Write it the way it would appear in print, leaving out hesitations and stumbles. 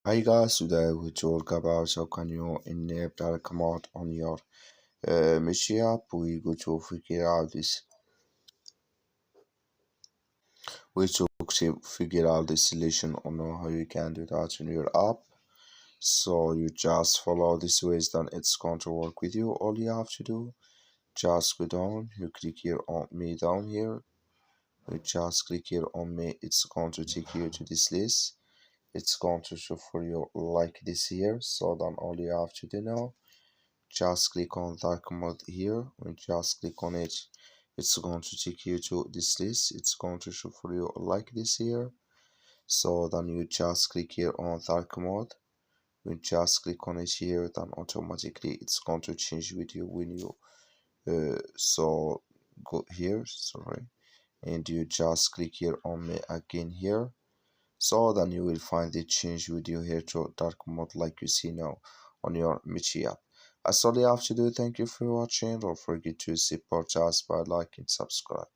Hi guys, today we talk about how can you enable dark mode on your Meitu app. We go to figure out this. We took to figure out the solution on how you can do that in your app. So you just follow this ways, then it's going to work with you. All you have to do, just go down. You click here on me down here. You just click here on me. It's going to take you to this list. It's going to show for you like this here. So then all you have to do now, just click on dark mode here. When just click on it, it's going to take you to this list. It's going to show for you like this here. So then you just click here on dark mode. When just click on it here, then automatically it's going to change with you when you so go here, sorry, and you just click here on me again here. So then you will find the change video here to dark mode like you see now on your Meitu app. That's all you have to do. Thank you for watching. Don't forget to support us by liking and subscribe.